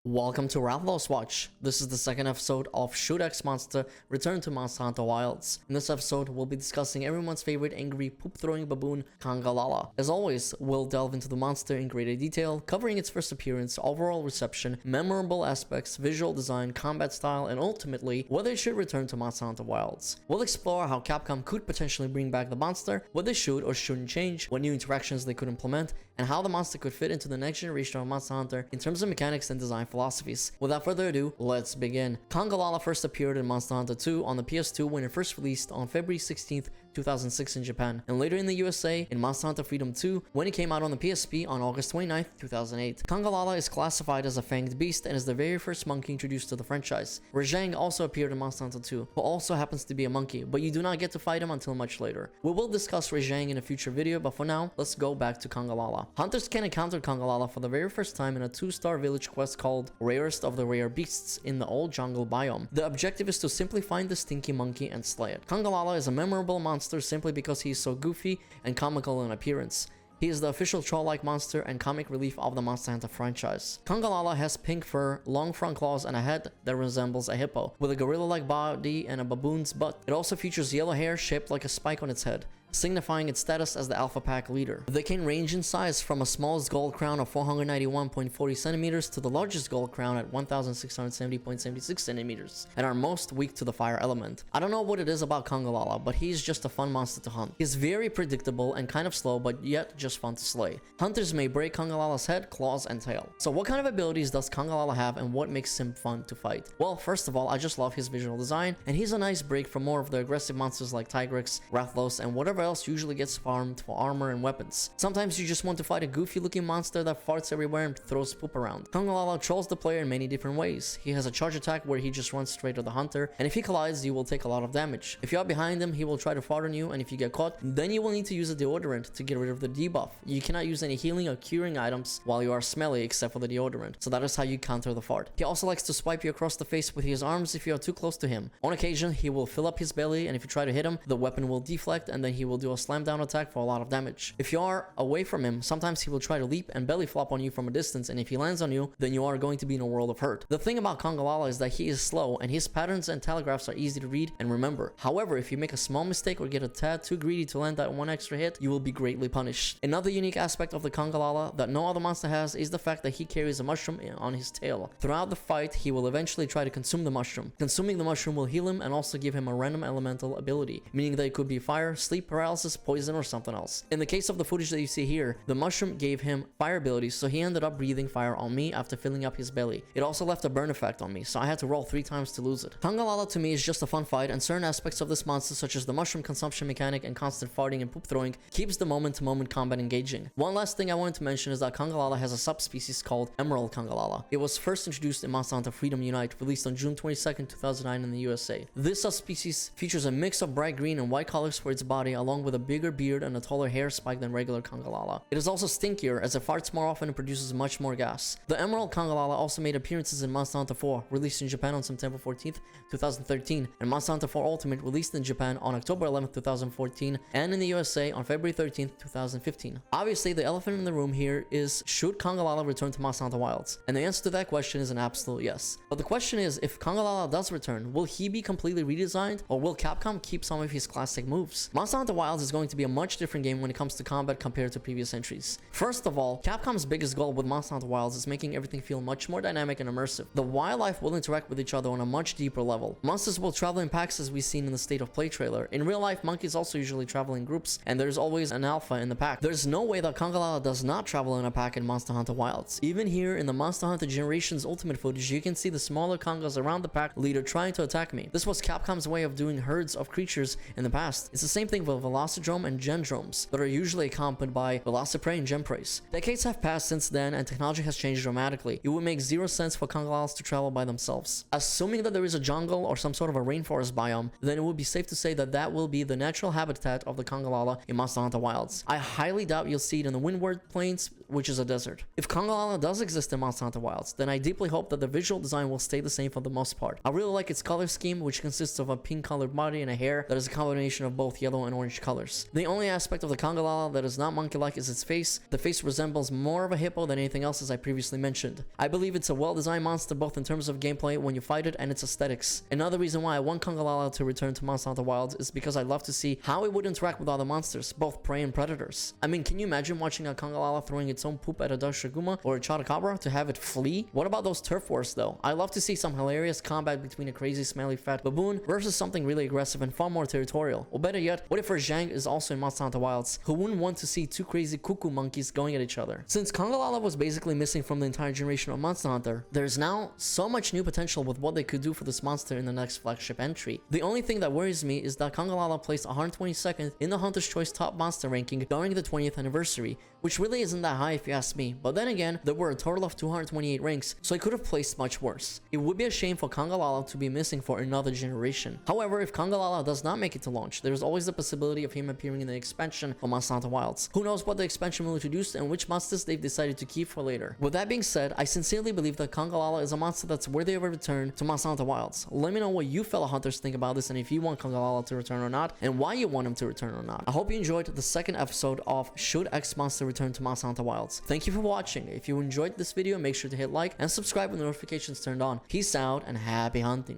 Welcome to Rathalos Watch. This is the second episode of Shoot X Monster Return to Monster Hunter Wilds. In this episode, we'll be discussing everyone's favorite angry poop-throwing baboon, Congalala. As always, we'll delve into the monster in greater detail, covering its first appearance, overall reception, memorable aspects, visual design, combat style, and ultimately, whether it should return to Monster Hunter Wilds. We'll explore how Capcom could potentially bring back the monster, what they should or shouldn't change, what new interactions they could implement, and how the monster could fit into the next generation of Monster Hunter in terms of mechanics and design philosophies. Without further ado, let's begin. Congalala first appeared in Monster Hunter 2 on the PS2 when it first released on February 16th, 2006 in Japan, and later in the USA in Monster Hunter Freedom 2 when it came out on the PSP on August 29th, 2008. Congalala is classified as a fanged beast and is the very first monkey introduced to the franchise. Rajang also appeared in Monster Hunter 2, who also happens to be a monkey, but you do not get to fight him until much later. We will discuss Rajang in a future video, but for now, let's go back to Congalala. Hunters can encounter Congalala for the very first time in a 2-star village quest called Rarest of the Rare Beasts in the Old Jungle Biome. The objective is to simply find the stinky monkey and slay it. Congalala is a memorable monster simply because he is so goofy and comical in appearance. He is the official troll-like monster and comic relief of the Monster Hunter franchise. Congalala has pink fur, long front claws, and a head that resembles a hippo, with a gorilla-like body and a baboon's butt. It also features yellow hair shaped like a spike on its head, signifying its status as the Alpha Pack leader. They can range in size from a smallest gold crown of 491.40 centimeters to the largest gold crown at 1670.76 centimeters, and are most weak to the fire element. I don't know what it is about Congalala, but he's just a fun monster to hunt. He's very predictable and kind of slow, but yet just fun to slay. Hunters may break Congalala's head, claws, and tail. So what kind of abilities does Congalala have and what makes him fun to fight? Well, first of all, I just love his visual design, and he's a nice break from more of the aggressive monsters like Tigrex, Rathalos, and whatever else usually gets farmed for armor and weapons. Sometimes you just want to fight a goofy looking monster that farts everywhere and throws poop around. Congalala trolls the player in many different ways. He has a charge attack where he just runs straight at the hunter, and if he collides, you will take a lot of damage. If you are behind him, he will try to fart on you, and if you get caught, then you will need to use a deodorant to get rid of the debuff. You cannot use any healing or curing items while you are smelly except for the deodorant, so that is how you counter the fart. He also likes to swipe you across the face with his arms if you are too close to him. On occasion, he will fill up his belly, and if you try to hit him, the weapon will deflect, and then he will do a slam down attack for a lot of damage. If you are away from him, sometimes he will try to leap and belly flop on you from a distance, and if he lands on you, then you are going to be in a world of hurt. The thing about Congalala is that he is slow, and his patterns and telegraphs are easy to read and remember. However, if you make a small mistake or get a tad too greedy to land that one extra hit, you will be greatly punished. Another unique aspect of the Congalala that no other monster has is the fact that he carries a mushroom on his tail. Throughout the fight, he will eventually try to consume the mushroom. Consuming the mushroom will heal him and also give him a random elemental ability, meaning that it could be fire, sleep paralysis, poison, or something else. In the case of the footage that you see here, the mushroom gave him fire abilities, so he ended up breathing fire on me after filling up his belly. It also left a burn effect on me, so I had to roll 3 times to lose it. Congalala to me is just a fun fight, and certain aspects of this monster such as the mushroom consumption mechanic and constant farting and poop throwing keeps the moment-to-moment combat engaging. One last thing I wanted to mention is that Congalala has a subspecies called Emerald Congalala. It was first introduced in Monster Hunter Freedom Unite, released on June 22nd, 2009 in the USA. This subspecies features a mix of bright green and white colors for its body, along with a bigger beard and a taller hair spike than regular Congalala. It is also stinkier as it farts more often and produces much more gas. The Emerald Congalala also made appearances in Monster Hunter 4, released in Japan on September 14th, 2013, and Monster Hunter 4 Ultimate, released in Japan on October 11th, 2014, and in the USA on February 13th, 2015. Obviously, the elephant in the room here is, should Congalala return to Monster Hunter Wilds? And the answer to that question is an absolute yes. But the question is, if Congalala does return, will he be completely redesigned, or will Capcom keep some of his classic moves? Monster Hunter Wilds is going to be a much different game when it comes to combat compared to previous entries. First of all, Capcom's biggest goal with Monster Hunter Wilds is making everything feel much more dynamic and immersive. The wildlife will interact with each other on a much deeper level. Monsters will travel in packs as we've seen in the State of Play trailer. In real life, monkeys also usually travel in groups, and there's always an alpha in the pack. There's no way that Congalala does not travel in a pack in Monster Hunter Wilds. Even here in the Monster Hunter Generations Ultimate footage, you can see the smaller Congas around the pack leader trying to attack me. This was Capcom's way of doing herds of creatures in the past. It's the same thing with Velocidrome and Gendromes, that are usually accompanied by Velociprey and Gemprays. Decades have passed since then and technology has changed dramatically. It would make zero sense for Congalalas to travel by themselves. Assuming that there is a jungle or some sort of a rainforest biome, then it would be safe to say that that will be the natural habitat of the Congalala in Monster Hunter Wilds. I highly doubt you'll see it in the Windward Plains which is a desert. If Congalala does exist in Monster Hunter Wilds, then I deeply hope that the visual design will stay the same for the most part. I really like its color scheme, which consists of a pink colored body and a hair that is a combination of both yellow and orange colors. The only aspect of the Congalala that is not monkey-like is its face. The face resembles more of a hippo than anything else, as I previously mentioned. I believe it's a well-designed monster both in terms of gameplay when you fight it and its aesthetics. Another reason why I want Congalala to return to Monster Hunter Wilds is because I'd love to see how it would interact with other monsters, both prey and predators. I mean, can you imagine watching a Congalala throwing its own poop at a Dashiguma or a Chotacabra to have it flee? What about those turf wars though? I love to see some hilarious combat between a crazy smelly fat baboon versus something really aggressive and far more territorial. Or better yet, what if Zhang is also in Monster Hunter Wilds? Who wouldn't want to see two crazy cuckoo monkeys going at each other? Since Congalala was basically missing from the entire generation of Monster Hunter, there's now so much new potential with what they could do for this monster in the next flagship entry. The only thing that worries me is that Congalala placed 122nd in the Hunter's Choice top monster ranking during the 20th anniversary, which really isn't that high if you ask me. But then again, there were a total of 228 ranks, so it could have placed much worse. It would be a shame for Congalala to be missing for another generation. However, if Congalala does not make it to launch, there's always the possibility of him appearing in the expansion for Monster Hunter Wilds. Who knows what the expansion will introduce and which monsters they've decided to keep for later. With that being said, I sincerely believe that Congalala is a monster that's worthy of a return to Monster Hunter Wilds. Let me know what you fellow hunters think about this and if you want Congalala to return or not, and why you want him to return or not. I hope you enjoyed the second episode of Should X Monster Return to Monster Hunter Wilds? Thank you for watching. If you enjoyed this video, make sure to hit like and subscribe with notifications turned on. Peace out and happy hunting.